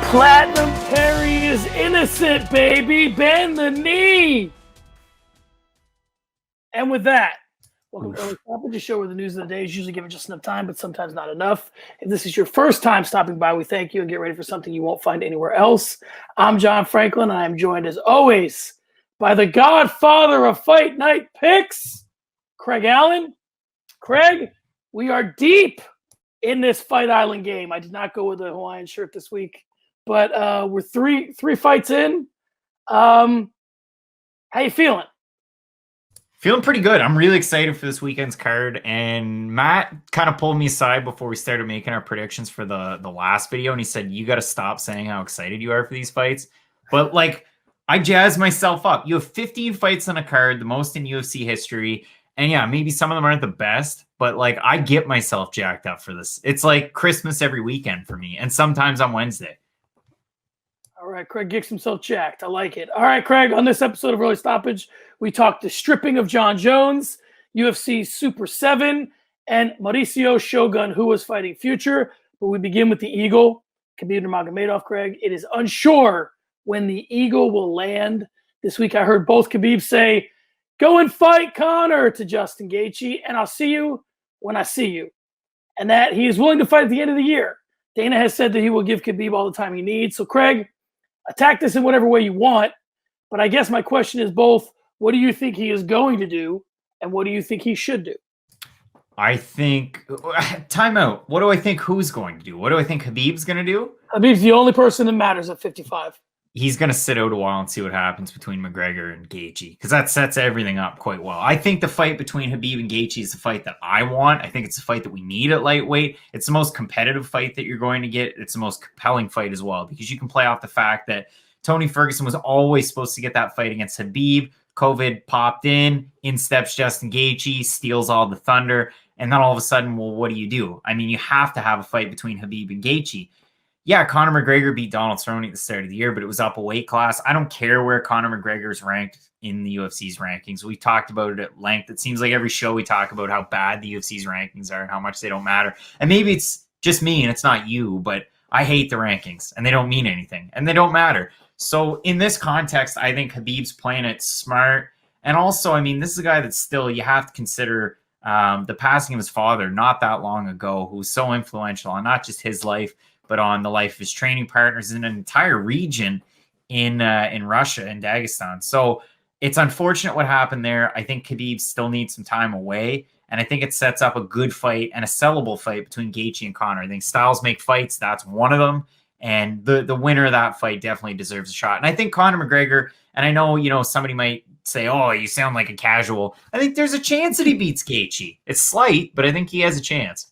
Platinum Perry is innocent, baby. Bend the knee. And with that, welcome to Early Stoppage, a show where the news of the day is usually given just enough time, but sometimes not enough. If this is your first time stopping by, we thank you and get ready for something you won't find anywhere else. I'm John Franklin, and I'm joined as always by the godfather of Fight Night Picks, Craig Allen. Craig, we are deep in this Fight Island game. I did not go with a Hawaiian shirt this week, but we're three fights in. How you feeling? Feeling pretty good. I'm really excited for this weekend's card. And Matt kind of pulled me aside before we started making our predictions for the last video. And he said, you got to stop saying how excited you are for these fights. But like, I jazzed myself up. You have 15 fights on a card, the most in UFC history. And yeah, maybe some of them aren't the best, but like I get myself jacked up for this. It's like Christmas every weekend for me. And sometimes on Wednesday. All right, Craig gets himself jacked. I like it. All right, Craig, on this episode of Early Stoppage, we talked the stripping of John Jones, UFC Super 7, and Mauricio Shogun, who was fighting Future. But we begin with the Eagle, Khabib Nurmagomedov, Craig. It is unsure when the Eagle will land. This week I heard both Khabib say, go and fight Conor to Justin Gaethje, and I'll see you when I see you. And that he is willing to fight at the end of the year. Dana has said that he will give Khabib all the time he needs. So, Craig, attack this in whatever way you want, but I guess my question is both, what do you think he is going to do, and what do you think he should do? I think, timeout. What do I think who's going to do? What do I think Khabib's going to do? Khabib's the only person that matters at 55. He's going to sit out a while and see what happens between McGregor and Gaethje, because that sets everything up quite well. I think the fight between Khabib and Gaethje is the fight that I want. I think it's the fight that we need at lightweight. It's the most competitive fight that you're going to get. It's the most compelling fight as well, because you can play off the fact that Tony Ferguson was always supposed to get that fight against Khabib. COVID popped in steps Justin Gaethje, steals all the thunder, and then all of a sudden, well, what do? I mean, you have to have a fight between Khabib and Gaethje. Yeah, Conor McGregor beat Donald Cerrone at the start of the year, but it was up a weight class. I don't care where Conor McGregor is ranked in the UFC's rankings. We talked about it at length. It seems like every show we talk about how bad the UFC's rankings are and how much they don't matter. And maybe it's just me and it's not you, but I hate the rankings and they don't mean anything and they don't matter. So in this context, I think Khabib's playing it smart. And also, I mean, this is a guy that still, you have to consider the passing of his father not that long ago, who was so influential on not just his life, but on the life of his training partners in an entire region in Russia and Dagestan. So it's unfortunate what happened there. I think Khabib still needs some time away, and I think it sets up a good fight and a sellable fight between Gaethje and Conor. I think styles make fights. That's one of them, and the winner of that fight definitely deserves a shot. And I think Conor McGregor, and I know, you know, somebody might say, oh, you sound like a casual. I think there's a chance that he beats Gaethje. It's slight, but I think he has a chance.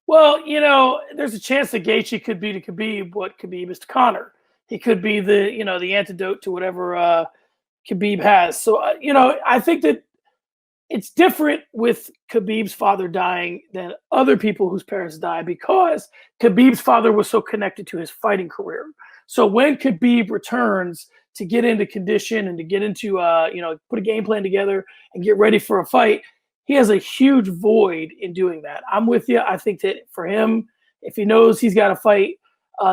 Well, you know, there's a chance that Gaethje could be to Khabib what Khabib is to Conor. He could be the, you know, the antidote to whatever Khabib has. So, you know, I think that it's different with Khabib's father dying than other people whose parents die, because Khabib's father was so connected to his fighting career. So when Khabib returns to get into condition and to get into, you know, put a game plan together and get ready for a fight, he has a huge void in doing that. I'm with you. I think that for him, if he knows he's got to fight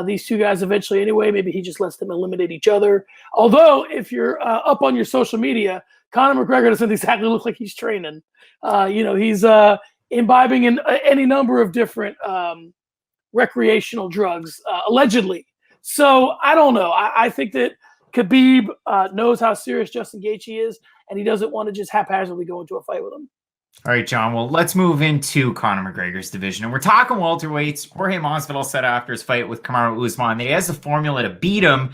these two guys eventually anyway, maybe he just lets them eliminate each other. Although, if you're up on your social media, Conor McGregor doesn't exactly look like he's training. You know, he's imbibing in any number of different recreational drugs, allegedly. So I don't know. I think that Khabib knows how serious Justin Gaethje is, and he doesn't want to just haphazardly go into a fight with him. All right, John. Well, let's move into Conor McGregor's division. And we're talking welterweights. Jorge Masvidal said after his fight with Kamaru Usman that he has the formula to beat him.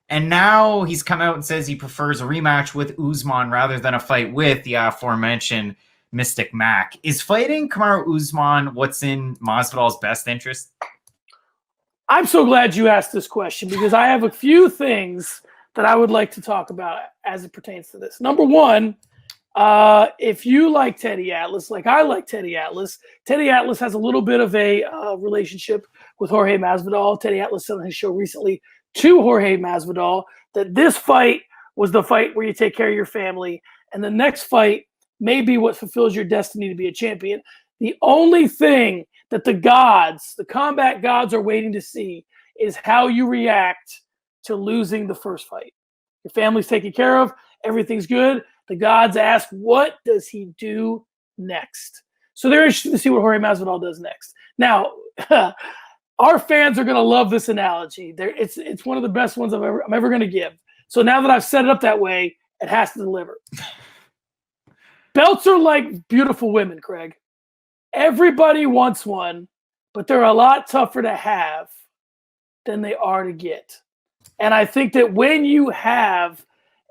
And now he's come out and says he prefers a rematch with Usman rather than a fight with the aforementioned Mystic Mac. Is fighting Kamaru Usman what's in Masvidal's best interest? I'm so glad you asked this question, because I have a few things that I would like to talk about as it pertains to this. Number one, if you like Teddy Atlas, like I like Teddy Atlas has a little bit of a relationship with Jorge Masvidal. Teddy Atlas said on his show recently to Jorge Masvidal that this fight was the fight where you take care of your family, and the next fight may be what fulfills your destiny to be a champion. The only thing that the gods, the combat gods, are waiting to see is how you react to losing the first fight. Your family's taken care of. Everything's good. The gods ask, what does he do next? So they're interested to see what Jorge Masvidal does next. Now, our fans are going to love this analogy. It's one of the best ones I'm ever going to give. So now that I've set it up that way, it has to deliver. Belts are like beautiful women, Craig. Everybody wants one, but they're a lot tougher to have than they are to get. And I think that when you have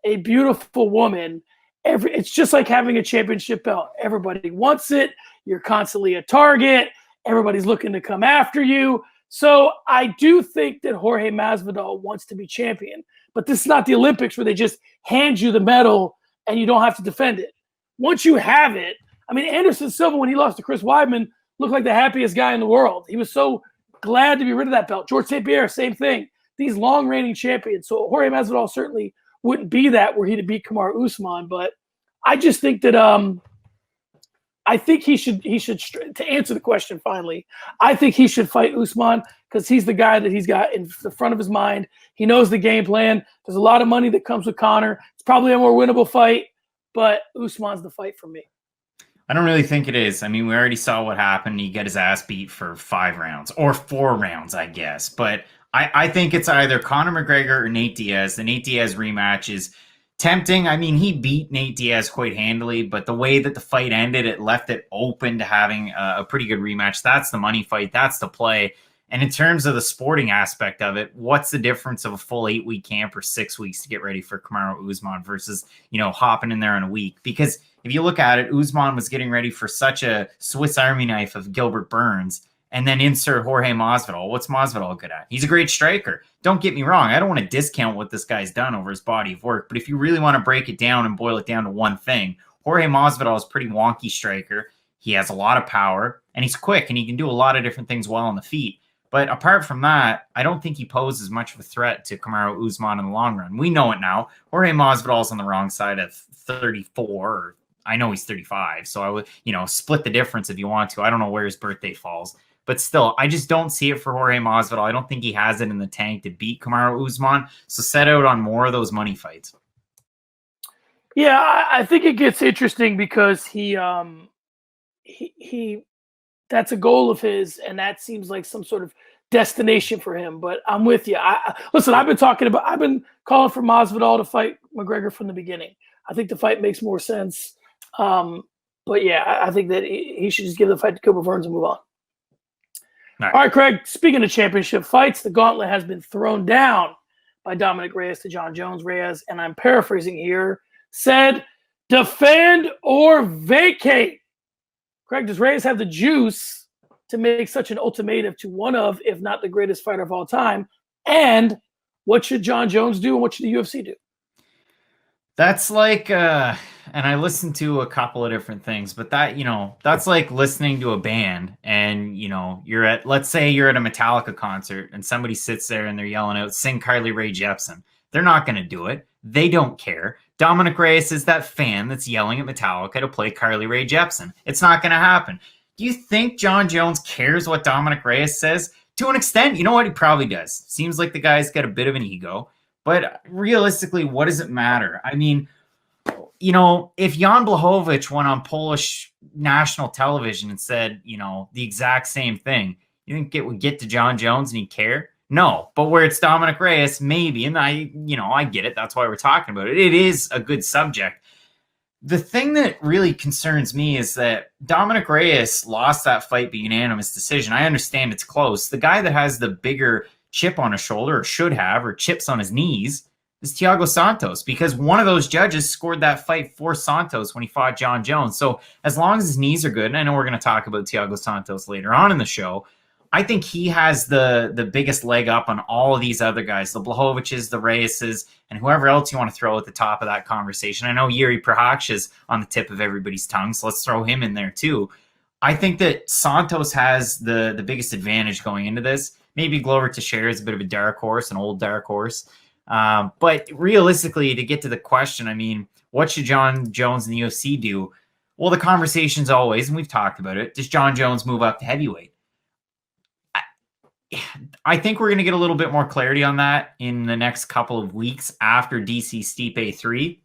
a beautiful woman, it's just like having a championship belt. Everybody wants it. You're constantly a target. Everybody's looking to come after you. So I do think that Jorge Masvidal wants to be champion. But this is not the Olympics where they just hand you the medal and you don't have to defend it. Once you have it, I mean, Anderson Silva, when he lost to Chris Weidman, looked like the happiest guy in the world. He was so glad to be rid of that belt. George St. Pierre, same thing. These long-reigning champions. So Jorge Masvidal certainly wouldn't be that were he to beat Kamaru Usman. But I just think that I think he should, to answer the question finally, I think he should fight Usman because he's the guy that he's got in the front of his mind. He knows the game plan. There's a lot of money that comes with Conor. It's probably a more winnable fight, but Usman's the fight for me. I don't really think it is. I mean, we already saw what happened. He got his ass beat for 5 rounds or 4 rounds, I guess. But I think it's either Conor McGregor or Nate Diaz. The Nate Diaz rematch is tempting. I mean, he beat Nate Diaz quite handily, but the way that the fight ended, it left it open to having a pretty good rematch. That's the money fight. That's the play. And in terms of the sporting aspect of it, what's the difference of a full 8-week camp or 6 weeks to get ready for Kamaru Usman versus, hopping in there in a week? Because if you look at it, Usman was getting ready for such a Swiss Army knife of Gilbert Burns, and then insert Jorge Masvidal. What's Masvidal good at? He's a great striker. Don't get me wrong. I don't want to discount what this guy's done over his body of work, but if you really want to break it down and boil it down to one thing, Jorge Masvidal is a pretty wonky striker. He has a lot of power, and he's quick, and he can do a lot of different things well on the feet. But apart from that, I don't think he poses much of a threat to Kamaru Usman in the long run. We know it now. Jorge Masvidal's on the wrong side of 34. I know he's 35, so I would, split the difference if you want to. I don't know where his birthday falls. But still, I just don't see it for Jorge Masvidal. I don't think he has it in the tank to beat Kamaru Usman. So set out on more of those money fights. Yeah, I think it gets interesting because he that's a goal of his, and that seems like some sort of destination for him. But I'm with you. Listen, I've been calling for Masvidal to fight McGregor from the beginning. I think the fight makes more sense. But yeah, I think that he should just give the fight to Gilbert Burns and move on. All right, Craig, speaking of championship fights, the gauntlet has been thrown down by Dominic Reyes to John Jones. Reyes, and I'm paraphrasing here, said, defend or vacate. Craig, does Reyes have the juice to make such an ultimatum to one of, if not the greatest fighter of all time? And what should John Jones do and what should the UFC do? That's like, and I listened to a couple of different things, but that's like listening to a band and, let's say you're at a Metallica concert and somebody sits there and they're yelling out, sing Carly Rae Jepsen. They're not going to do it. They don't care. Dominic Reyes is that fan that's yelling at Metallica to play Carly Rae Jepsen. It's not going to happen. Do you think John Jones cares what Dominic Reyes says? To an extent, you know what? He probably does. Seems like the guy's got a bit of an ego. But realistically, what does it matter? I mean, if Jan Blachowicz went on Polish national television and said, the exact same thing, you think it would get to John Jones and he'd care? No. But where it's Dominic Reyes, maybe. And I get it. That's why we're talking about it. It is a good subject. The thing that really concerns me is that Dominic Reyes lost that fight by unanimous decision. I understand it's close. The guy that has the bigger chip on his shoulder, or should have, or chips on his knees, is Thiago Santos, because one of those judges scored that fight for Santos when he fought John Jones. So as long as his knees are good, and I know we're going to talk about Thiago Santos later on in the show, I think he has the biggest leg up on all of these other guys, the Blahoviches, the Reyeses, and whoever else you want to throw at the top of that conversation. I know Yuri Prochazka is on the tip of everybody's tongue, so let's throw him in there too. I think that Santos has the biggest advantage going into this. Maybe Glover Teixeira is a bit of a dark horse, an old dark horse. But realistically, to get to the question, I mean, what should John Jones and the UFC do? Well, the conversation's always, and we've talked about it, does John Jones move up to heavyweight? I think we're going to get a little bit more clarity on that in the next couple of weeks after DC-Stipe 3.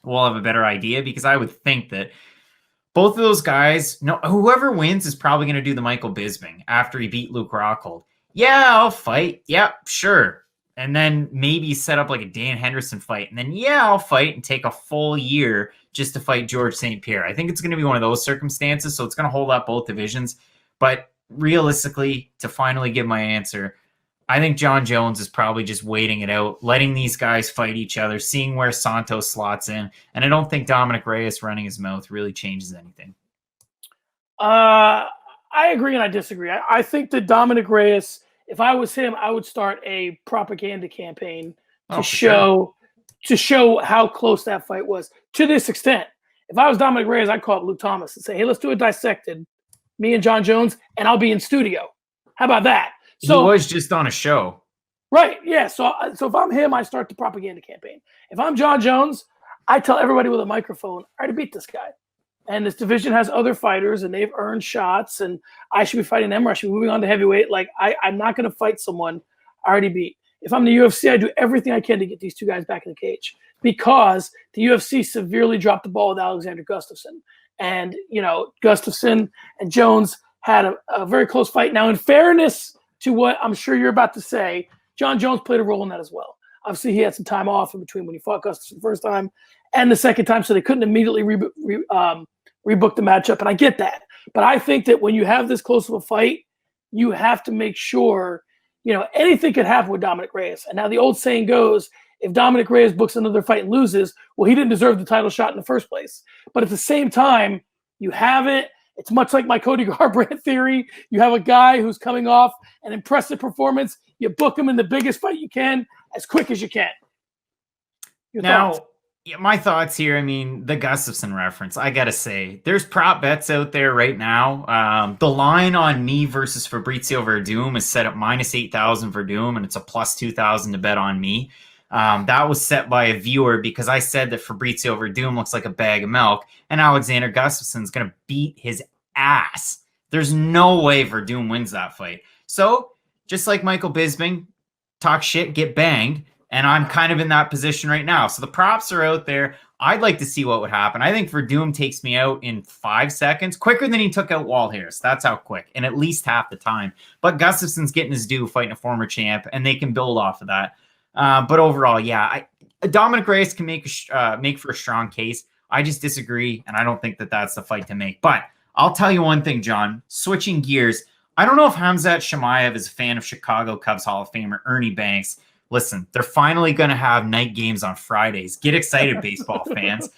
We'll have a better idea, because I would think that both of those guys, no, whoever wins is probably going to do the Michael Bisping after he beat Luke Rockhold. Yeah, I'll fight. Yeah, sure. And then maybe set up like a Dan Henderson fight. And then, yeah, I'll fight and take a full year just to fight George St. Pierre. I think it's going to be one of those circumstances. So it's going to hold up both divisions. But realistically, to finally give my answer, I think John Jones is probably just waiting it out, letting these guys fight each other, seeing where Santos slots in. And I don't think Dominic Reyes running his mouth really changes anything. I agree and I disagree. I think that Dominic Reyes, if I was him, I would start a propaganda campaign to show how close that fight was to this extent. If I was Dominic Reyes, I'd call up Luke Thomas and say, hey, let's do a dissected, me and John Jones, and I'll be in studio. How about that? So, he was just on a show. Right, yeah. So if I'm him, I start the propaganda campaign. If I'm John Jones, I tell everybody with a microphone, I already beat this guy. And this division has other fighters, and they've earned shots, and I should be fighting them, or I should be moving on to heavyweight. Like, I'm not going to fight someone I already beat. If I'm the UFC, I do everything I can to get these two guys back in the cage, because the UFC severely dropped the ball with Alexander Gustafsson. And, you know, Gustafsson and Jones had a very close fight. Now, in fairness to what I'm sure you're about to say, John Jones played a role in that as well. Obviously, he had some time off in between when he fought Gustafsson the first time and the second time, so they couldn't immediately rebook the matchup, and I get that. But I think that when you have this close of a fight, you have to make sure, you know, anything could happen with Dominic Reyes. And now the old saying goes, if Dominic Reyes books another fight and loses, well, he didn't deserve the title shot in the first place. But at the same time, you have it. It's much like my Cody Garbrandt theory. You have a guy who's coming off an impressive performance. You book him in the biggest fight you can as quick as you can. Your thoughts? Yeah, my thoughts here, I mean, the Gustafsson reference, I got to say, there's prop bets out there right now. The line on me versus Fabrizio Verdum is set at -8,000 Verdum, and it's a +2,000 to bet on me. That was set by a viewer because I said that Fabrizio Verdum looks like a bag of milk, and Alexander Gustafsson's going to beat his ass. There's no way Verdum wins that fight. So, just like Michael Bisping, talk shit, get banged. And I'm kind of in that position right now. So the props are out there. I'd like to see what would happen. I think Verdum takes me out in 5 seconds, quicker than he took out Walt Harris. That's how quick, and at least half the time. But Gustafsson's getting his due fighting a former champ, and they can build off of that. But overall, yeah, Dominic Reyes can make for a strong case. I just disagree, and I don't think that that's the fight to make. But I'll tell you one thing, John. Switching gears, I don't know if Khamzat Chimaev is a fan of Chicago Cubs Hall of Famer Ernie Banks. Listen, they're finally going to have night games on Fridays. Get excited, baseball fans.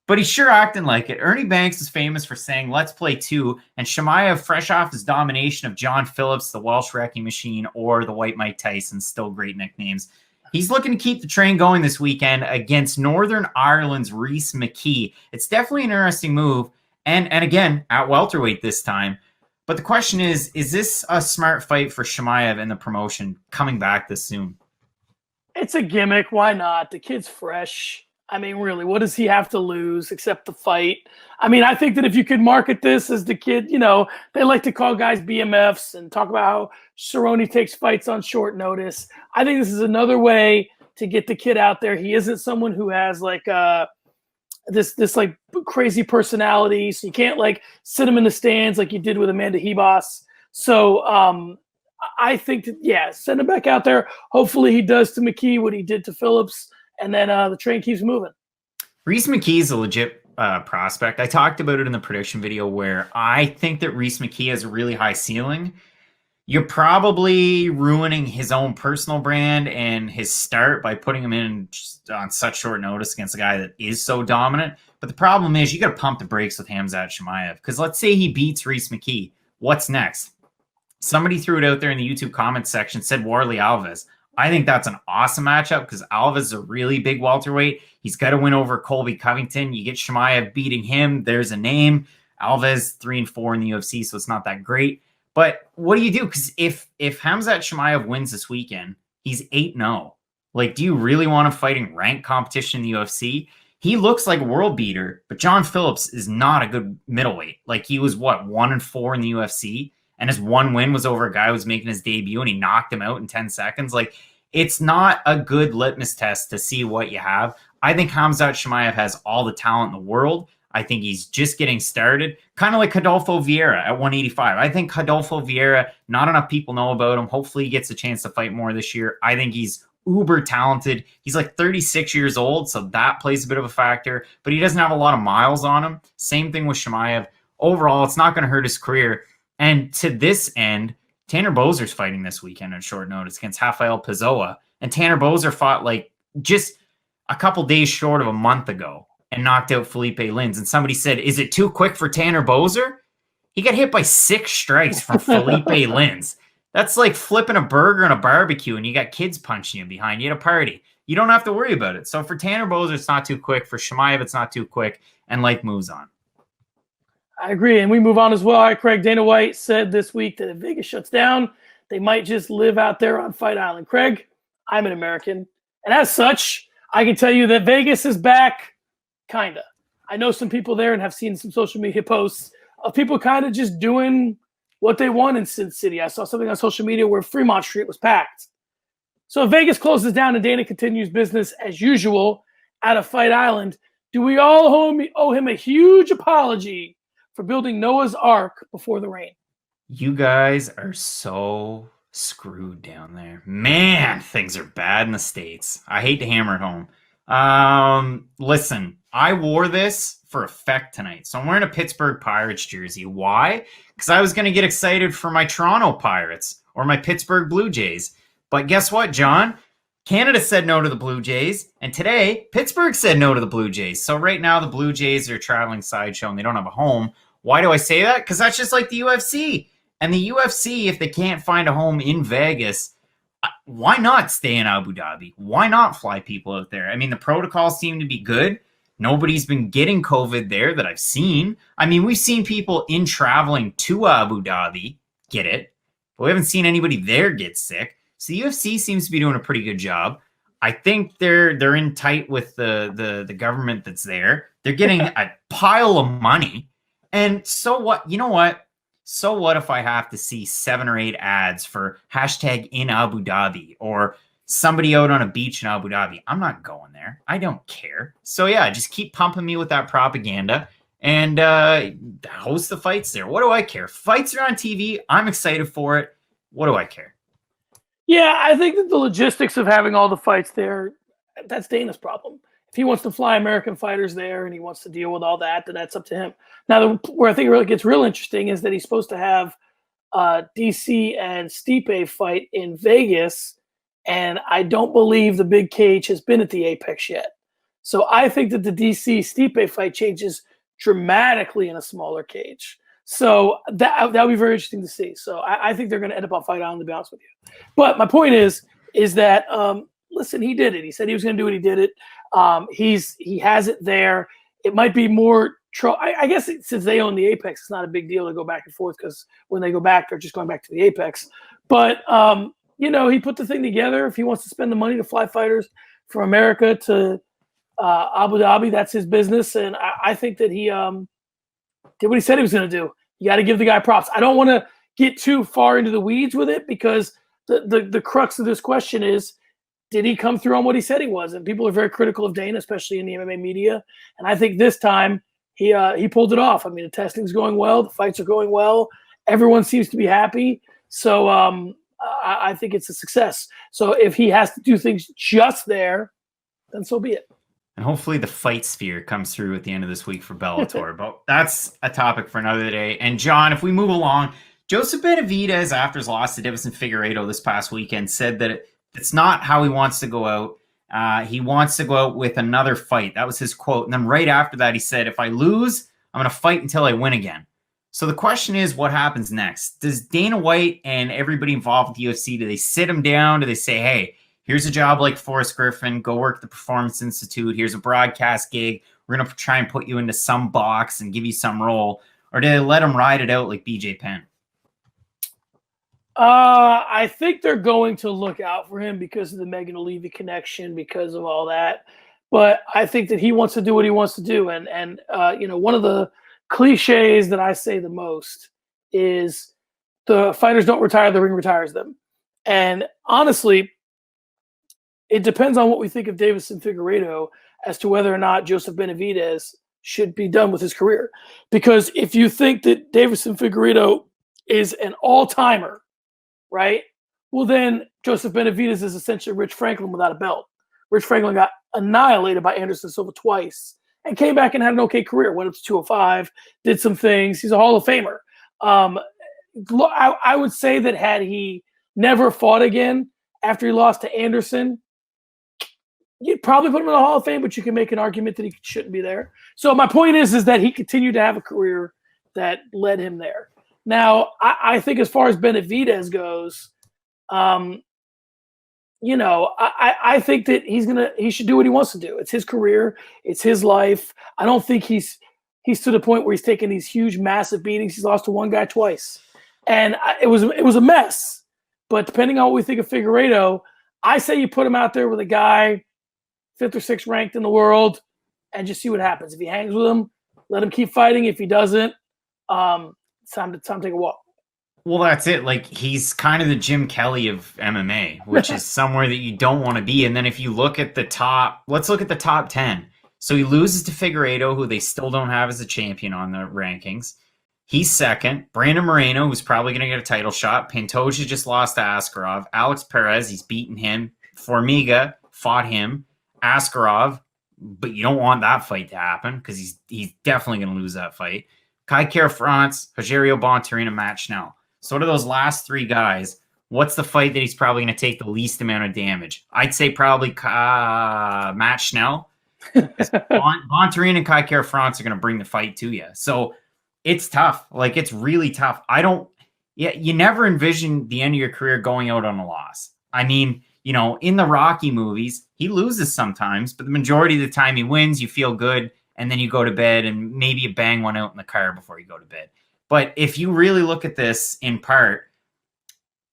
But he's sure acting like it. Ernie Banks is famous for saying, let's play two. And Chimaev, fresh off his domination of John Phillips, the Welsh Wrecking Machine, or the White Mike Tyson, still great nicknames. He's looking to keep the train going this weekend against Northern Ireland's Rhys McKee. It's definitely an interesting move. And again, at welterweight this time. But the question is this a smart fight for Chimaev and the promotion coming back this soon? It's a gimmick. Why not? The kid's fresh. I mean, really, what does he have to lose except the fight? I mean, I think that if you could market this as the kid, you know, they like to call guys BMFs and talk about how Cerrone takes fights on short notice. I think this is another way to get the kid out there. He isn't someone who has like this like crazy personality, so you can't like sit him in the stands like you did with Amanda Hebos. So I think that, yeah, send him back out there. Hopefully he does to McKee what he did to Phillips, and then the train keeps moving. Rhys McKee is a legit prospect. I talked about it in the prediction video where I think that Rhys McKee has a really high ceiling. You're probably ruining his own personal brand and his start by putting him in just on such short notice against a guy that is so dominant. But the problem is you got to pump the brakes with Khamzat Chimaev, because let's say he beats Rhys McKee. What's next? Somebody threw it out there in the YouTube comments section, said Warley Alves. I think that's an awesome matchup because Alves is a really big welterweight. He's got to win over Colby Covington. You get Chimaev beating him. There's a name. Alves 3-4 in the UFC, so it's not that great. But what do you do? Because if Khamzat Chimaev wins this weekend, he's 8-0. Like, do you really want to fight in ranked competition in the UFC? He looks like a world beater, but John Phillips is not a good middleweight. Like, he was, 1-4 in the UFC? and his one win was over a guy who was making his debut and he knocked him out in 10 seconds. Like, it's not a good litmus test to see what you have. I think Khamzat Chimaev has all the talent in the world. I think he's just getting started, kind of like Rodolfo Vieira at 185. I think Rodolfo Vieira, not enough people know about him. Hopefully he gets a chance to fight more this year. I think he's uber talented. He's like 36 years old, so that plays a bit of a factor, but he doesn't have a lot of miles on him. Same thing with Chimaev. Overall, it's not going to hurt his career. And to this end, Tanner Bozer's fighting this weekend on short notice against Rafael Pessoa. And Tanner Bozer fought like just a couple days short of a month ago and knocked out Felipe Lins. And somebody said, is it too quick for Tanner Bozer? He got hit by 6 strikes from Felipe Lins. That's like flipping a burger in a barbecue and you got kids punching you behind you at a party. You don't have to worry about it. So for Tanner Bozer, it's not too quick. For Chimaev, it's not too quick. And life moves on. I agree. And we move on as well. All right, Craig, Dana White said this week that if Vegas shuts down, they might just live out there on Fight Island. Craig, I'm an American. And as such, I can tell you that Vegas is back, kind of. I know some people there and have seen some social media posts of people kind of just doing what they want in Sin City. I saw something on social media where Fremont Street was packed. So if Vegas closes down and Dana continues business as usual out of Fight Island, do we all owe him a huge apology for building Noah's Ark before the rain? You guys are so screwed down there. Man, things are bad in the States. I hate to hammer it home. Listen, I wore this for effect tonight. So I'm wearing a Pittsburgh Pirates jersey. Why? Because I was going to get excited for my Toronto Pirates or my Pittsburgh Blue Jays. But guess what, John? Canada said no to the Blue Jays, and today Pittsburgh said no to the Blue Jays. So right now the Blue Jays are a traveling sideshow and they don't have a home. Why do I say that? Because that's just like the UFC. And the UFC, if they can't find a home in Vegas, why not stay in Abu Dhabi? Why not fly people out there? I mean, the protocols seem to be good. Nobody's been getting COVID there that I've seen. I mean, we've seen people in traveling to Abu Dhabi get it, but we haven't seen anybody there get sick. So the UFC seems to be doing a pretty good job. I think they're in tight with the government that's there. They're getting a pile of money. And so what? You know what? So what if I have to see 7 or 8 ads for hashtag in Abu Dhabi or somebody out on a beach in Abu Dhabi? I'm not going there. I don't care. So yeah, just keep pumping me with that propaganda and host the fights there. What do I care? Fights are on TV. I'm excited for it. What do I care? Yeah, I think that the logistics of having all the fights there, that's Dana's problem. If he wants to fly American fighters there and he wants to deal with all that, then that's up to him. Now, where I think it really gets real interesting is that he's supposed to have DC and Stipe fight in Vegas, and I don't believe the big cage has been at the Apex yet. So I think that the DC-Stipe fight changes dramatically in a smaller cage. So that'll be very interesting to see. So I think they're going to end up on Fight Island, to be honest with you. But my point is that listen, he did it. He said he was going to do it. He did it. He has it there. It might be more. I guess since they own the Apex, it's not a big deal to go back and forth because when they go back, they're just going back to the Apex. But he put the thing together. If he wants to spend the money to fly fighters from America to Abu Dhabi, that's his business. And I think that he did what he said he was going to do. You got to give the guy props. I don't want to get too far into the weeds with it because the crux of this question is, did he come through on what he said he was? And people are very critical of Dana, especially in the MMA media. And I think this time he pulled it off. I mean, the testing's going well. The fights are going well. Everyone seems to be happy. So I think it's a success. So if he has to do things just there, then so be it. And hopefully the fight sphere comes through at the end of this week for Bellator. But that's a topic for another day. And John, if we move along, Joseph Benavidez, after his loss to Davison Figueiredo this past weekend, said that it's not how he wants to go out. He wants to go out with another fight. That was his quote. And then right after that, he said, if I lose, I'm going to fight until I win again. So the question is, what happens next? Does Dana White and everybody involved with the UFC, do they sit him down? Do they say, hey, here's a job like Forrest Griffin. Go work at the Performance Institute. Here's a broadcast gig. We're going to try and put you into some box and give you some role. Or do they let him ride it out like BJ Penn? I think they're going to look out for him because of the Megan O'Leary connection, because of all that. But I think that he wants to do what he wants to do. And one of the cliches that I say the most is The fighters don't retire, the ring retires them. And honestly, it depends on what we think of Deiveson Figueiredo as to whether or not Joseph Benavidez should be done with his career. Because if you think that Deiveson Figueiredo is an all-timer, right? Well, then Joseph Benavidez is essentially Rich Franklin without a belt. Rich Franklin got annihilated by Anderson Silva twice and came back and had an okay career. Went up to 205, did some things. He's a Hall of Famer. I would say that had he never fought again after he lost to Anderson, you'd probably put him in the Hall of Fame, but you can make an argument that he shouldn't be there. So my point is that he continued to have a career that led him there. Now, I think as far as Benavidez goes, I think that he should do what he wants to do. It's his career. It's his life. I don't think he's to the point where he's taking these huge, massive beatings. He's lost to one guy twice. And it was a mess. But depending on what we think of Figueiredo, I say you put him out there with a guy 5th or 6th ranked in the world and just see what happens. If he hangs with him, let him keep fighting. If he doesn't, it's time to take a walk. Well, that's it. Like, he's kind of the Jim Kelly of MMA, which is somewhere that you don't want to be. And then if you look at the top, let's look at the top 10. So he loses to Figueiredo, who they still don't have as a champion on the rankings. He's second. Brandon Moreno, who's probably going to get a title shot. Pantoja just lost to Askarov. Alex Perez, he's beaten him. Formiga fought him. Askarov, but you don't want that fight to happen because he's definitely going to lose that fight. Kai Kara France, Rogerio Bontorin, and Matt Schnell. So what are those last 3 guys? What's the fight that he's probably going to take the least amount of damage? I'd say probably Matt Schnell. Bontorin and Kai Kara France are going to bring the fight to you. So it's tough. Like, it's really tough. You never envision the end of your career going out on a loss. I mean, in the Rocky movies, he loses sometimes, but the majority of the time he wins, you feel good, and then you go to bed and maybe you bang one out in the car before you go to bed. But if you really look at this in part,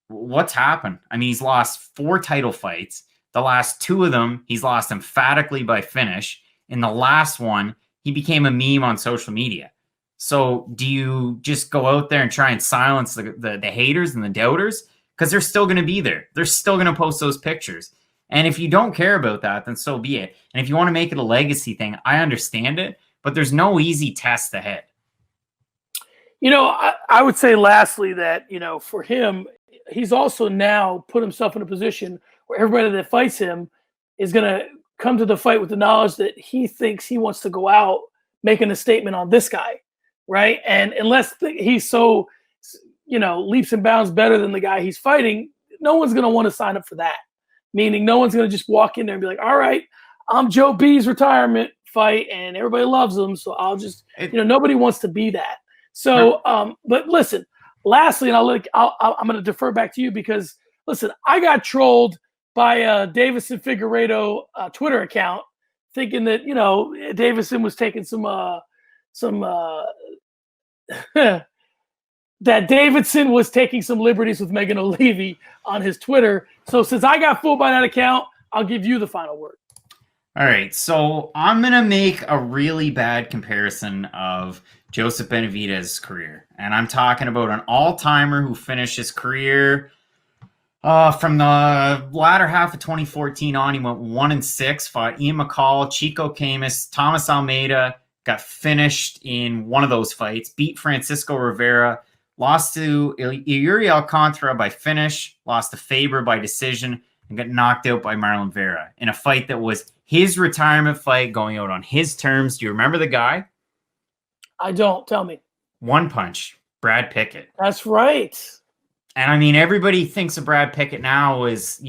what's happened? I mean, he's lost 4 title fights. The last 2 of them, he's lost emphatically by finish. In the last one, he became a meme on social media. So do you just go out there and try and silence the haters and the doubters? Because they're still going to be there. They're still going to post those pictures. And if you don't care about that, then so be it. And if you want to make it a legacy thing, I understand it. But there's no easy test ahead. I would say lastly that, for him, he's also now put himself in a position where everybody that fights him is going to come to the fight with the knowledge that he thinks he wants to go out making a statement on this guy, right? And unless he's so, leaps and bounds better than the guy he's fighting, no one's going to want to sign up for that. Meaning no one's going to just walk in there and be like, all right, I'm Joe B's retirement fight and everybody loves him, so I'll just, nobody wants to be that. So, but listen, lastly, and I'm going to defer back to you because, listen, I got trolled by Deiveson Figueiredo Twitter account thinking that, Deiveson was taking that Davidson was taking some liberties with Megan O'Leary on his Twitter. So since I got fooled by that account, I'll give you the final word. All right, so I'm going to make a really bad comparison of Joseph Benavidez's career. And I'm talking about an all-timer who finished his career from the latter half of 2014 on. He went 1-6, fought Ian McCall, Chico Camus, Thomas Almeida, got finished in one of those fights, beat Francisco Rivera, lost to Yuri Alcantara by finish, lost to Faber by decision, and got knocked out by Marlon Vera in a fight that was his retirement fight going out on his terms. Do you remember the guy? I don't. Tell me. One Punch, Brad Pickett. That's right. And I mean, everybody thinks of Brad Pickett now as,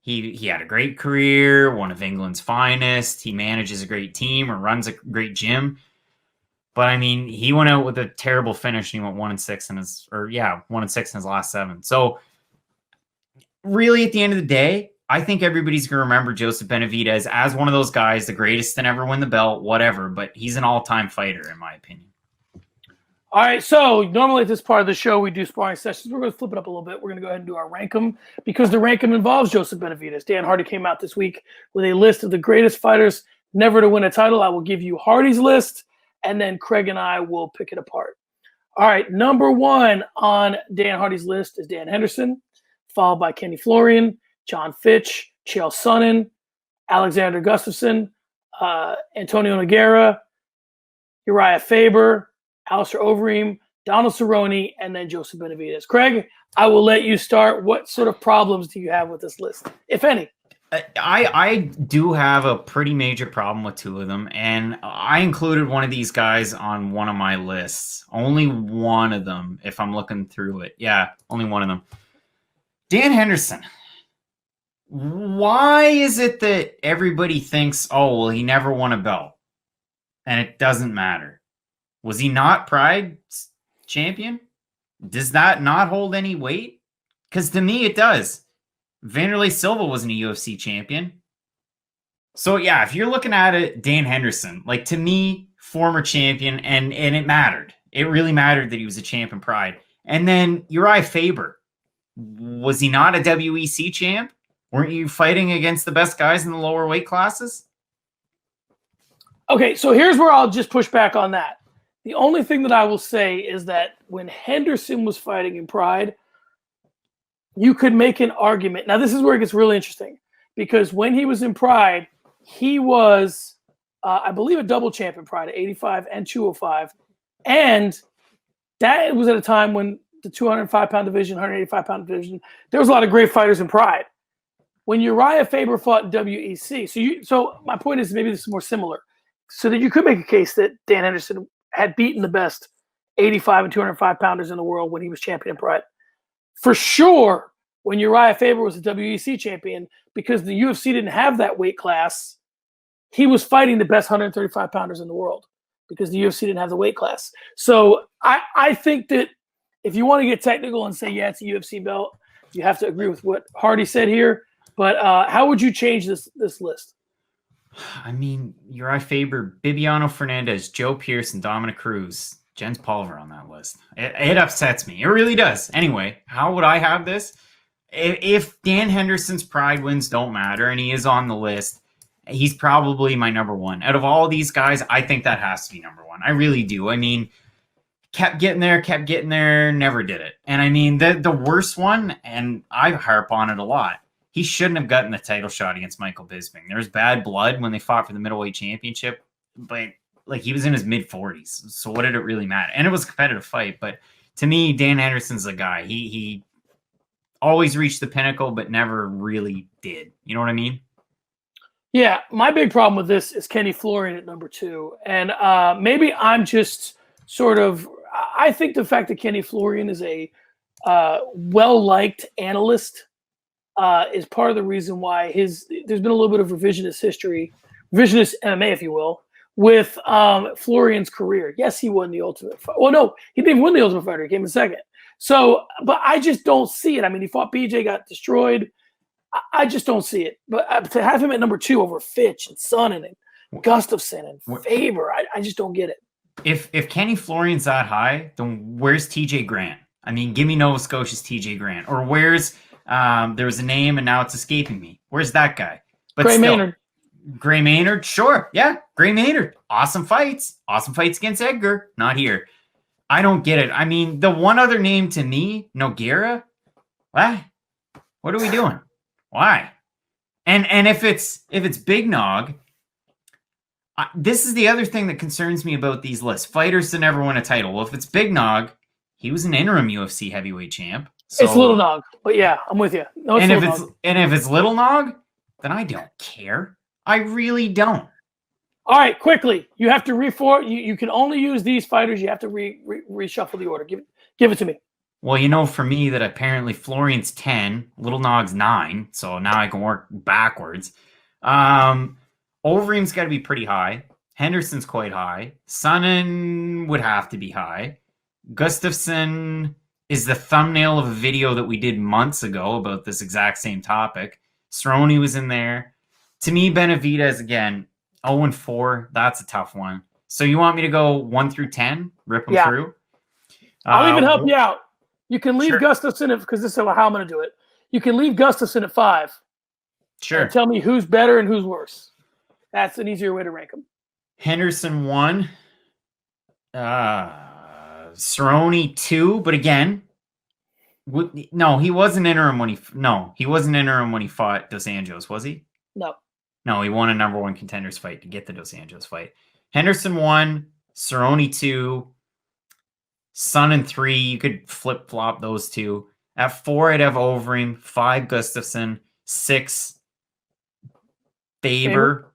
he had a great career, one of England's finest. He manages a great team or runs a great gym. But I mean, he went out with a terrible finish and he went 1-6 in his, 1-6 in his last 7. So really at the end of the day, I think everybody's going to remember Joseph Benavidez as one of those guys, the greatest to ever win the belt, whatever, but he's an all-time fighter in my opinion. All right, so normally at this part of the show, we do sparring sessions. We're going to flip it up a little bit. We're going to go ahead and do our Rankum because the Rankum involves Joseph Benavidez. Dan Hardy came out this week with a list of the greatest fighters never to win a title. I will give you Hardy's list, and then Craig and I will pick it apart. All right, number 1 on Dan Hardy's list is Dan Henderson, followed by Kenny Florian, John Fitch, Chael Sonnen, Alexander Gustafsson, Antonio Nogueira, Uriah Faber, Alistair Overeem, Donald Cerrone, and then Joseph Benavidez. Craig, I will let you start. What sort of problems do you have with this list, if any? I do have a pretty major problem with 2 of them, and I included one of these guys on one of my lists. Only one of them, if I'm looking through it. Yeah, only one of them. Dan Henderson. Why is it that everybody thinks, oh, well, he never won a belt, and it doesn't matter? Was he not Pride champion? Does that not hold any weight? Because to me, it does. Vanderlei Silva wasn't a UFC champion. So, yeah, if you're looking at it, Dan Henderson, like, to me, former champion, and it mattered. It really mattered that he was a champ in Pride. And then Uriah Faber. Was he not a WEC champ? Weren't you fighting against the best guys in the lower weight classes? Okay, so here's where I'll just push back on that. The only thing that I will say is that when Henderson was fighting in Pride, you could make an argument. Now, this is where it gets really interesting, because when he was in Pride, he was, I believe, a double champ in Pride at 85 and 205. And that was at a time when the 205-pound division, 185-pound division, there was a lot of great fighters in Pride. When Uriah Faber fought in WEC, so my point is maybe this is more similar, so that you could make a case that Dan Henderson had beaten the best 85 and 205-pounders in the world when he was champion in Pride. For sure, when Uriah Faber was a WEC champion, because the UFC didn't have that weight class, he was fighting the best 135-pounders in the world because the UFC didn't have the weight class. So I think that if you want to get technical and say, yeah, it's a UFC belt, you have to agree with what Hardy said here. But how would you change this list? I mean, Uriah Faber, Bibiano Fernandez, Joe Pierce, and Dominic Cruz. Jens Pulver on that list. It upsets me. It really does. Anyway, how would I have this? If Dan Henderson's Pride wins don't matter and he is on the list, he's probably my number 1. Out of all these guys, I think that has to be number 1. I really do. I mean, kept getting there, never did it. And I mean, the worst one, and I harp on it a lot, he shouldn't have gotten the title shot against Michael Bisping. There was bad blood when they fought for the middleweight championship, but like he was in his mid-40s. So what did it really matter? And it was a competitive fight, but to me, Dan Henderson's a guy. He always reached the pinnacle, but never really did. You know what I mean? Yeah, my big problem with this is Kenny Florian at number 2. And maybe I'm just sort of – I think the fact that Kenny Florian is a well-liked analyst is part of the reason why there's been a little bit of revisionist history, revisionist MMA, if you will, with Florian's career. Yes, he won the Ultimate Fighter. Well, no, he didn't win the Ultimate Fighter. He came in second. So, but I just don't see it. I mean, he fought BJ, got destroyed. I just don't see it. But to have him at number 2 over Fitch and Sonnen and Gustafsson and Faber, I just don't get it. If Kenny Florian's that high, then where's TJ Grant? I mean, give me Nova Scotia's TJ Grant. Or where's there was a name and now it's escaping me. Where's that guy? But Gray Maynard. Gray Maynard, sure. Yeah, Gray Maynard. Awesome fights. Awesome fights against Edgar. Not here. I don't get it. I mean, the one other name to me, Nogueira, what are we doing? Why? And if it's Big Nog, this is the other thing that concerns me about these lists. Fighters that never win a title. Well, if it's Big Nog, he was an interim UFC heavyweight champ. So, it's Little Nog, but yeah, I'm with you. No, and if it's Little Nog, then I don't care. I really don't. All right, quickly. You have to you can only use these fighters. You have to reshuffle the order. Give it to me. Well, you know, for me, that apparently Florian's 10, Little Nog's 9, so now I can work backwards. Overeem's got to be pretty high. Henderson's quite high. Sonnen would have to be high. Gustafsson is the thumbnail of a video that we did months ago about this exact same topic. Cerrone was in there. To me, Benavidez, again, 0-4. That's a tough one. So you want me to go 1 through 10? Rip them through? I'll even help you out. You can leave Gustafsson, because this is how I'm going to do it. You can leave Gustafsson at 5. Sure. And tell me who's better and who's worse. That's an easier way to rank them. Henderson 1. Cerrone 2, but again, no, he wasn't interim when he wasn't interim when he fought Dos Anjos, was he? No. No, he won a number 1 contenders fight to get the Dos Anjos fight. Henderson 1, Cerrone 2, Sonnen 3. You could flip flop those two. At 4, I'd have Overeem. 5, Gustafsson. 6, Faber.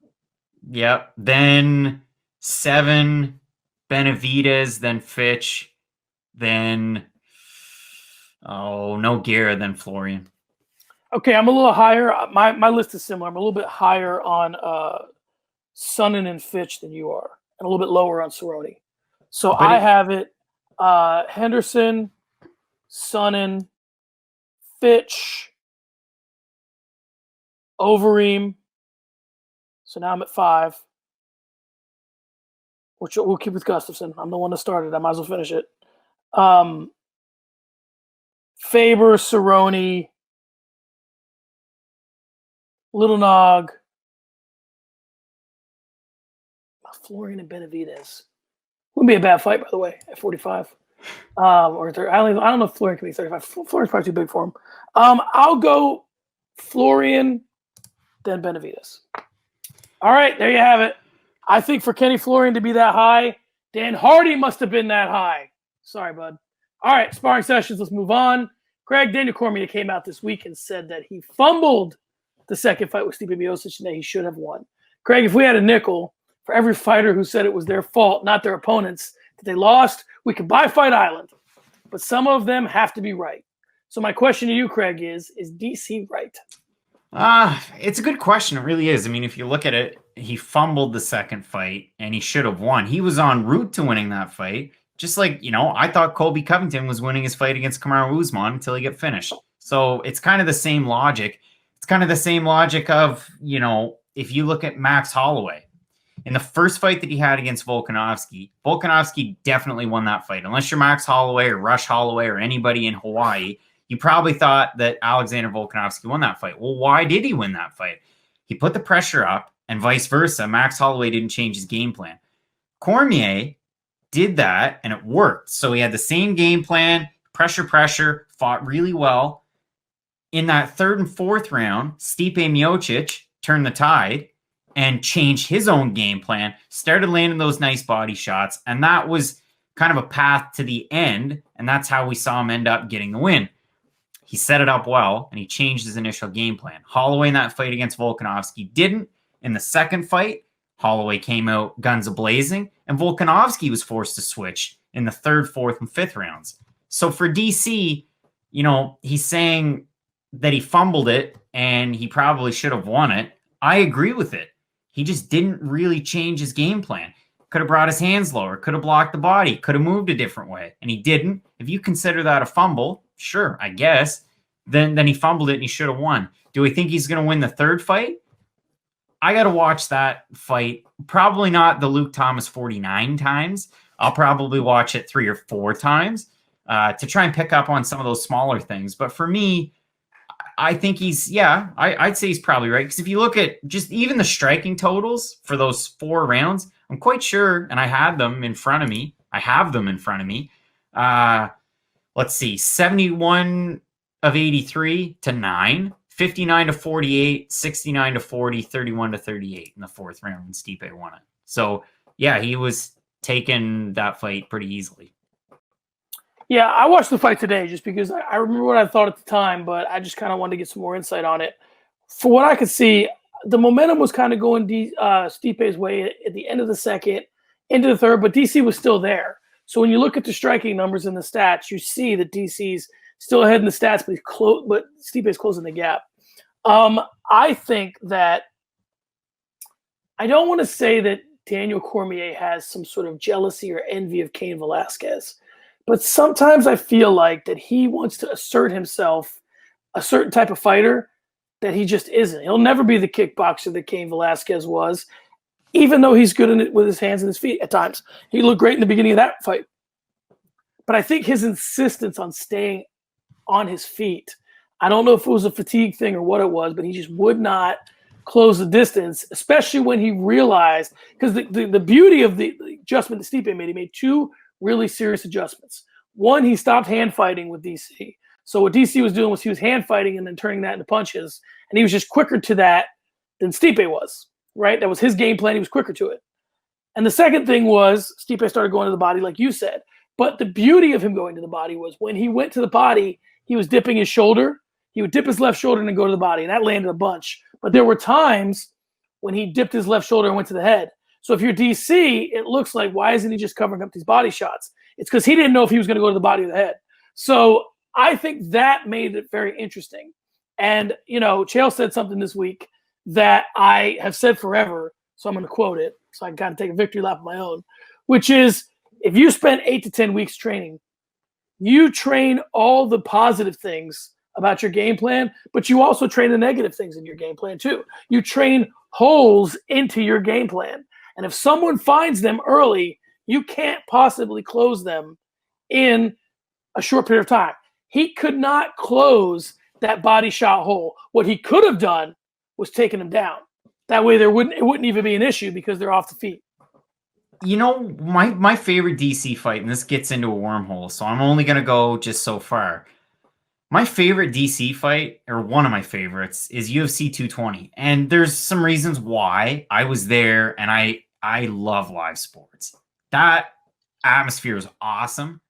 Yep. Then 7, Benavidez. Then Fitch. Then Nogueira. Then Florian. Okay, I'm a little higher. My list is similar. I'm a little bit higher on Sonnen and Fitch than you are, and a little bit lower on Cerrone. So I have it Henderson, Sonnen, Fitch, Overeem. So now I'm at 5, which we'll keep with Gustafsson. I'm the one that started. I might as well finish it. Faber, Cerrone, Little Nog, Florian, and Benavidez. Wouldn't be a bad fight, by the way, at 45. Or 30. I don't know if Florian can be 35. Florian's probably too big for him. I'll go Florian, then Benavidez. All right, there you have it. I think for Kenny Florian to be that high, Dan Hardy must have been that high. Sorry, bud. All right, sparring sessions. Let's move on. Greg, Daniel Cormier came out this week and said that he fumbled the second fight with Stipe Miocic and that he should have won. Greg, if we had a nickel for every fighter who said it was their fault, not their opponents, that they lost, we could buy Fight Island. But some of them have to be right. So my question to you, Craig, is DC right? It's a good question. It really is. I mean, if you look at it, he fumbled the second fight and he should have won. He was en route to winning that fight. Just like, I thought Colby Covington was winning his fight against Kamaru Usman until he got finished. So it's kind of the same logic. It's kind of the same logic of, if you look at Max Holloway. In the first fight that he had against Volkanovski definitely won that fight. Unless you're Max Holloway or Rush Holloway or anybody in Hawaii, you probably thought that Alexander Volkanovski won that fight. Well, why did he win that fight? He put the pressure up, and vice versa. Max Holloway didn't change his game plan. Cormier did that, and it worked. So he had the same game plan, pressure, fought really well. In that third and fourth round, Stipe Miocic turned the tide and changed his own game plan, started landing those nice body shots, and that was kind of a path to the end, and that's how we saw him end up getting the win. He set it up well, and he changed his initial game plan. Holloway in that fight against Volkanovski didn't. In the second fight, Holloway came out guns a-blazing, and Volkanovski was forced to switch in the third, fourth, and fifth rounds. So for DC, he's saying that he fumbled it, and he probably should have won it. I agree with it. He just didn't really change his game plan. Could have brought his hands lower, could have blocked the body, could have moved a different way, and he didn't. If you consider that a fumble, sure, I guess, then he fumbled it and he should have won. Do we think he's going to win the third fight? I got to watch that fight. Probably not the Luke Thomas 49 times. I'll probably watch it 3 or 4 times to try and pick up on some of those smaller things. But for me, I think I'd say he's probably right. Because if you look at just even the striking totals for those 4 rounds, I'm quite sure, and I have them in front of me. Let's see, 71 of 83 to 9, 59 to 48, 69 to 40, 31 to 38 in the fourth round when Stipe won it. So, yeah, he was taking that fight pretty easily. Yeah, I watched the fight today just because I remember what I thought at the time, but I just kind of wanted to get some more insight on it. For what I could see, the momentum was kind of going Stipe's way at the end of the second, into the third, but DC was still there. So when you look at the striking numbers and the stats, you see that DC's still ahead in the stats, but Stipe's closing the gap. I think that I don't want to say that Daniel Cormier has some sort of jealousy or envy of Cain Velasquez, but sometimes I feel like that he wants to assert himself a certain type of fighter that he just isn't. He'll never be the kickboxer that Cain Velasquez was, even though he's good in it with his hands and his feet at times. He looked great in the beginning of that fight. But I think his insistence on staying on his feet, I don't know if it was a fatigue thing or what it was, but he just would not close the distance, especially when he realized, because the beauty of the adjustment that Stipe made, he made 2 really serious adjustments. One, he stopped hand fighting with DC. So what DC was doing was he was hand fighting and then turning that into punches, and he was just quicker to that than Stipe was, right? That was his game plan. He was quicker to it. And the second thing was Stipe started going to the body, like you said. But the beauty of him going to the body was when he went to the body, he was dipping his shoulder. He would dip his left shoulder and then go to the body, and that landed a bunch. But there were times when he dipped his left shoulder and went to the head. So if you're DC, it looks like, why isn't he just covering up these body shots? It's because he didn't know if he was going to go to the body or the head. So I think that made it very interesting. And, Chael said something this week that I have said forever, so I'm going to quote it so I can kind of take a victory lap of my own, which is, if you spend 8 to 10 weeks training, you train all the positive things about your game plan, but you also train the negative things in your game plan too. You train holes into your game plan. And if someone finds them early, you can't possibly close them in a short period of time. He could not close that body shot hole. What he could have done was taken him down. That way it wouldn't even be an issue because they're off the feet. My favorite DC fight, and this gets into a wormhole, so I'm only going to go just so far. My favorite DC fight, or one of my favorites, is UFC 220. And there's some reasons why. I was there, and I love live sports. That atmosphere is awesome.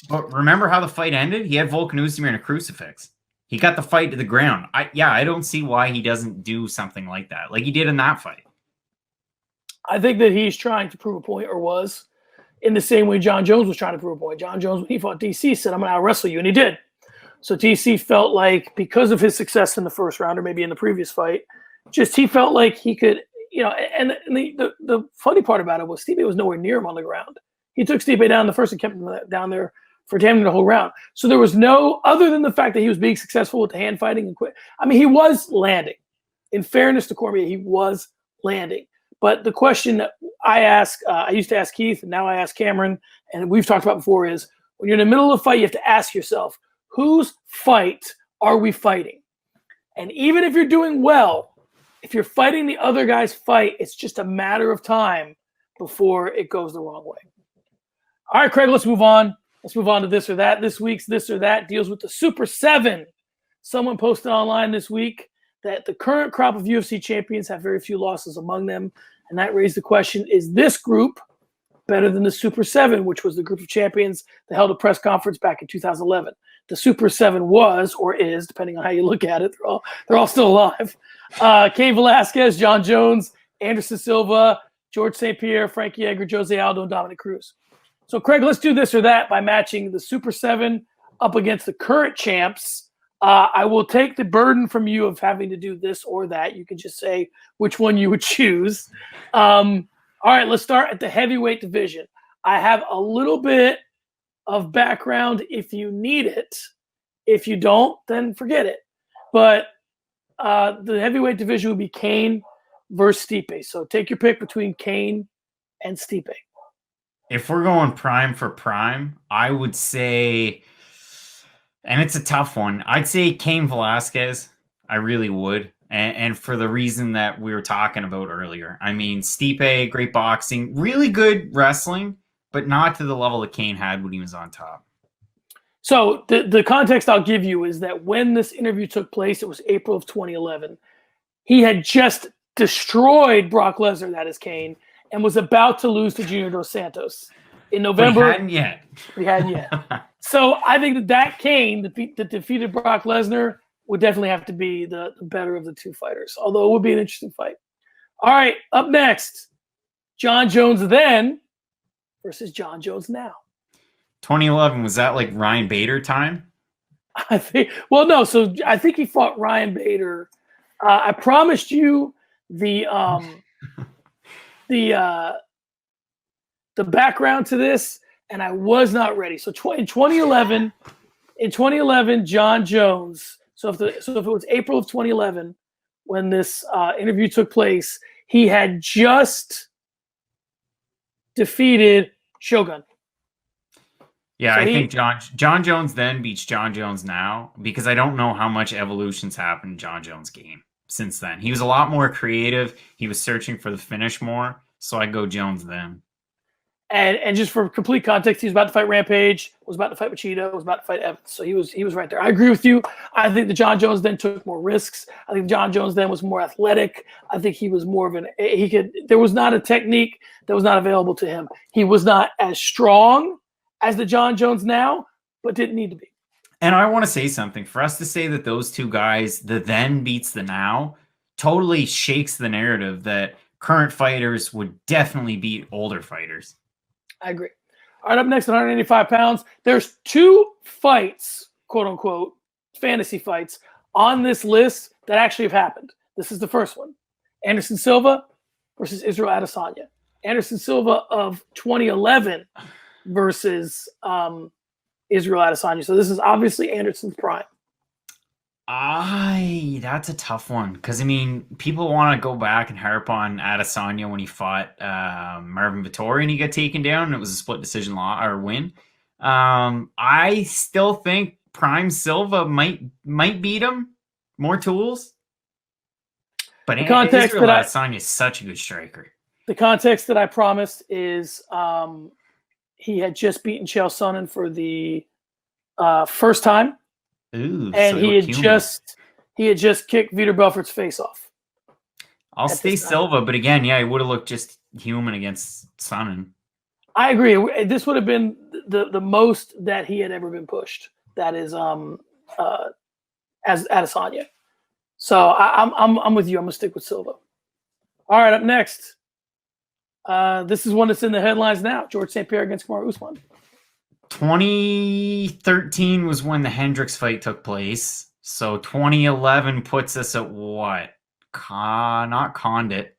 But remember how the fight ended? He had Volkan Oezdemir in a crucifix. He got the fight to the ground. I don't see why he doesn't do something like that, like he did in that fight. I think that he's trying to prove a point, or was, in the same way John Jones was trying to prove a point. John Jones, when he fought DC, said, I'm going to out-wrestle you, and he did. So DC felt like, because of his success in the first round, or maybe in the previous fight, he felt like he could, and the funny part about it was Stipe was nowhere near him on the ground. He took Stipe down the first and kept him down there for damn near the whole round. So there was no, other than the fact that he was being successful with the hand fighting and quit. I mean, he was landing. In fairness to Cormier, he was landing. But the question that I used to ask Keith, and now I ask Cameron, and we've talked about before, is when you're in the middle of a fight, you have to ask yourself, whose fight are we fighting? And even if you're doing well, if you're fighting the other guy's fight, it's just a matter of time before it goes the wrong way. All right, Craig, let's move on. Let's move on to this or that. This week's this or that deals with the Super 7. Someone posted online this week that the current crop of UFC champions have very few losses among them. And that raised the question, is this group better than the Super 7, which was the group of champions that held a press conference back in 2011? The Super 7 was, or is, depending on how you look at it, they're all still alive. Cain Velasquez, John Jones, Anderson Silva, George St. Pierre, Frankie Edgar, Jose Aldo, and Dominic Cruz. So, Craig, let's do this or that by matching the Super 7 up against the current champs. I will take the burden from you of having to do this or that. You can just say which one you would choose. All right, let's start at the heavyweight division. I have a little bit of background if you need it. If you don't, then forget it. But the heavyweight division would be Cain versus Stipe. So take your pick between Cain and Stipe. If we're going prime for prime, I would say, and it's a tough one, I'd say Cain Velasquez. I really would. And for the reason that we were talking about earlier. I mean, Stipe, great boxing, really good wrestling, but not to the level that Cain had when he was on top. So the context I'll give you is that when this interview took place, it was April of 2011. He had just destroyed Brock Lesnar, that is Cain, and was about to lose to Junior Dos Santos in November. But he hadn't yet. So I think that Cain, that defeated Brock Lesnar, would definitely have to be the better of the two fighters, although it would be an interesting fight. All right, up next, John Jones then versus John Jones now. 2011, was that like Ryan Bader time? I think. Well, no. So I think he fought Ryan Bader. I promised you the background to this, and I was not ready. So in 2011, John Jones. So if it was April of 2011 when this interview took place, he had just defeated Shogun. Yeah, so I think John Jones then beats John Jones now, because I don't know how much evolution's happened in John Jones' game since then. He was a lot more creative. He was searching for the finish more, so I'd go Jones then. And just for complete context, he was about to fight Rampage, was about to fight Machida, was about to fight Evans. So he was right there. I agree with you. I think that John Jones then took more risks. I think John Jones then was more athletic. I think he was more of there was not a technique that was not available to him. He was not as strong as the John Jones now, but didn't need to be. And I want to say something. For us to say that those two guys, the then beats the now, totally shakes the narrative that current fighters would definitely beat older fighters. I agree. All right, up next, 185 pounds. There's 2 fights, quote unquote, fantasy fights on this list that actually have happened. This is the first one. Anderson Silva versus Israel Adesanya. Anderson Silva of 2011 versus Israel Adesanya. So this is obviously Anderson's prime. That's a tough one because I mean, people want to go back and harp on Adesanya when he fought Marvin Vettori and he got taken down and it was a split decision win. I still think Prime Silva might beat him. More tools, but the context Israel Adesanya is such a good striker. The context that I promised is he had just beaten Chael Sonnen for the first time. Ooh, and he had just kicked Vitor Belfort's face off. I'll stay Silva, but again, yeah, he would have looked just human against Sonnen. I agree. This would have been the most that he had ever been pushed. That is as Adesanya. So I'm with you. I'm gonna stick with Silva. All right, up next. This is one that's in the headlines now. George St. Pierre against Kamaru Usman. 2013 was when the Hendricks fight took place. So 2011 puts us at what? Not Condit.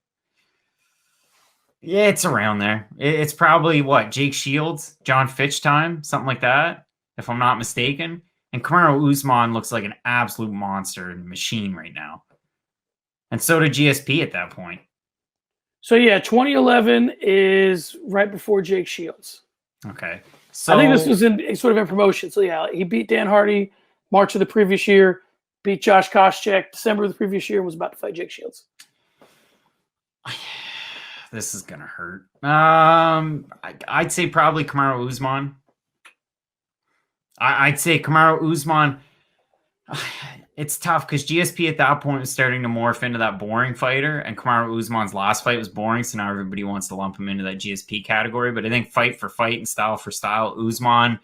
Yeah, it's around there. It's probably what? Jake Shields, John Fitch time, something like that, if I'm not mistaken. And Kamaru Usman looks like an absolute monster and machine right now. And so did GSP at that point. So yeah, 2011 is right before Jake Shields. Okay. So I think this was in promotion. So yeah, he beat Dan Hardy March of the previous year, beat Josh Koscheck December of the previous year, and was about to fight Jake Shields. This is gonna hurt. I'd say probably Kamaru Usman. I'd say Kamaru Usman. It's tough because GSP at that point was starting to morph into that boring fighter, and Kamaru Usman's last fight was boring, so now everybody wants to lump him into that GSP category. But I think fight for fight and style for style, Usman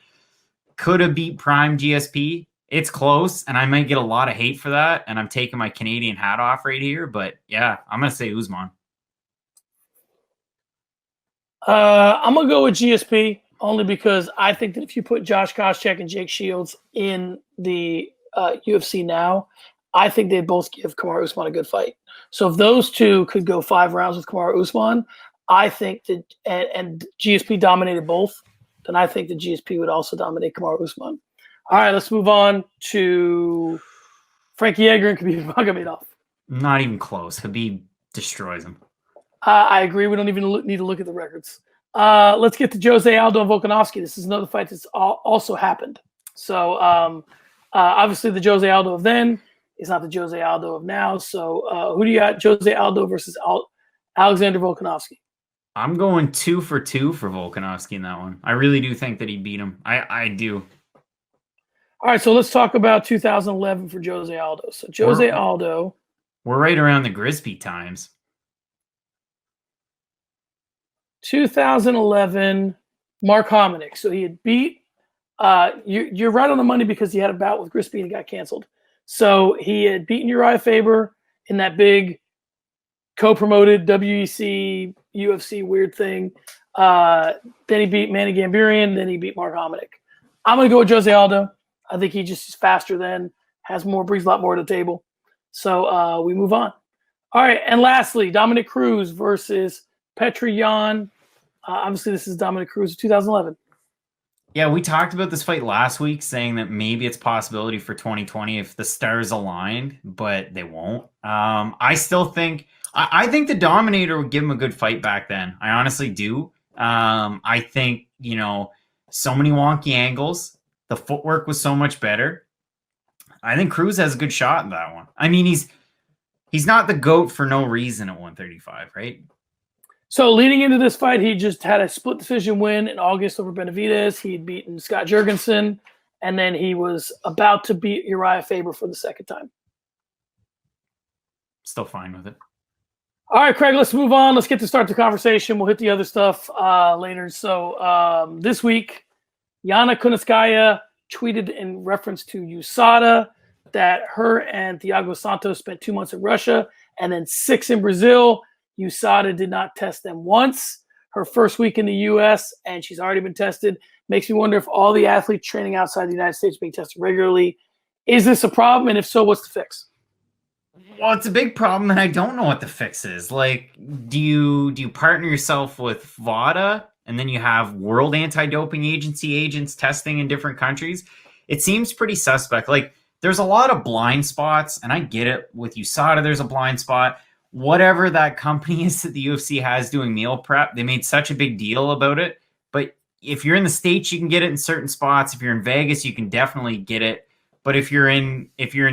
could have beat prime GSP. It's close, and I might get a lot of hate for that, and I'm taking my Canadian hat off right here. But yeah, I'm going to say Usman. I'm going to go with GSP only because I think that if you put Josh Koscheck and Jake Shields in the UFC now, I think they both give Kamaru Usman a good fight. So if those two could go 5 rounds with Kamaru Usman, I think that and GSP dominated both, then I think that GSP would also dominate Kamaru Usman. All right, let's move on to Frankie Edgar and Khabib Nurmagomedov. Not even close. Khabib destroys him. I agree. We don't even need to look at the records. Let's get to Jose Aldo and Volkanovski. This is another fight that's also happened. So obviously the Jose Aldo of then is not the Jose Aldo of now. So who do you got? Jose Aldo versus Alexander Volkanovski. I'm going 2 for 2 for Volkanovski in that one. I really do think that he beat him. I do. All right, so let's talk about 2011 for Jose Aldo. So Jose Aldo. We're right around the Grisby times. 2011, Mark Hominick. So he had beat. You're right on the money because he had a bout with Grisby and he got canceled. So he had beaten Uriah Faber in that big co-promoted WEC UFC weird thing. Then he beat Manny Gambirian. Then he beat Mark Hominick. I'm gonna go with Jose Aldo. I think he just is faster than, brings a lot more to the table. So we move on. All right, and lastly, Dominic Cruz versus Petr Yan. Obviously, this is Dominic Cruz of 2011. Yeah, we talked about this fight last week, saying that maybe it's a possibility for 2020 if the stars aligned, but they won't. I still think I think the Dominator would give him a good fight back then. I honestly do. I think, so many wonky angles. The footwork was so much better. I think Cruz has a good shot in that one. I mean, he's not the GOAT for no reason at 135, right? So leading into this fight, he just had a split decision win in August over Benavidez. He'd beaten Scott Jurgensen, and then he was about to beat Uriah Faber for the second time. Still fine with it. All right, Craig, let's move on. Let's get to start the conversation. We'll hit the other stuff later. So this week, Yana Kunitskaya tweeted in reference to USADA that her and Thiago Santos spent 2 months in Russia and then 6 in Brazil. USADA did not test them once. Her first week in the U.S., and she's already been tested. Makes me wonder if all the athletes training outside the United States are being tested regularly. Is this a problem? And if so, what's the fix? Well, it's a big problem, and I don't know what the fix is. Like, do you partner yourself with VADA, and then you have World Anti-Doping Agency agents testing in different countries? It seems pretty suspect. Like, there's a lot of blind spots, and I get it. With USADA, there's a blind spot. Whatever that company is that the UFC has doing meal prep, they made such a big deal about it. But if you're in the States, you can get it in certain spots. If you're in Vegas, you can definitely get it. But if you're in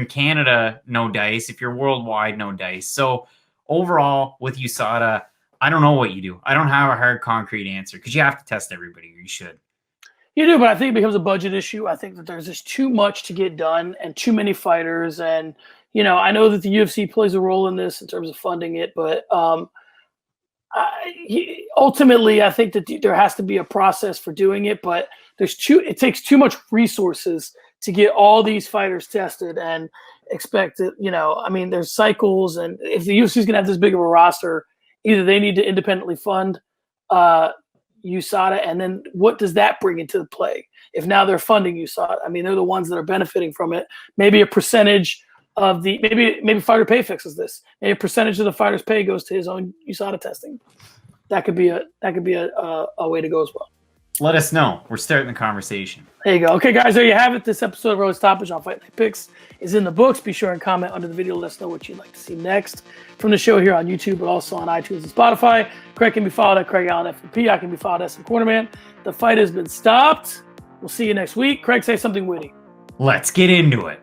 Canada, no dice. If you're worldwide, no dice. So overall, with USADA, I don't know what you do. I don't have a hard, concrete answer because you have to test everybody, or you should. You do, but I think it becomes a budget issue. I think that there's just too much to get done and too many fighters. And, you know, I know that the UFC plays a role in this in terms of funding it, but ultimately, I think that there has to be a process for doing it. But it takes too much resources to get all these fighters tested and expect it, you know, I mean, there's cycles, and if the UFC is going to have this big of a roster, either they need to independently fund USADA, and then what does that bring into play? If now they're funding USADA, I mean, they're the ones that are benefiting from it. Maybe a percentage of maybe fighter pay fixes this. Maybe a percentage of the fighter's pay goes to his own USADA testing. That could be a way to go as well. Let us know. We're starting the conversation. There you go. Okay, guys, there you have it. This episode of Road Stoppage on Fight Night Picks is in the books. Be sure and comment under the video. Let us know what you'd like to see next from the show here on YouTube, but also on iTunes and Spotify. Craig can be followed at Craig Allen FP. I can be followed at SM Cornerman. The fight has been stopped. We'll see you next week. Craig, say something witty. Let's get into it.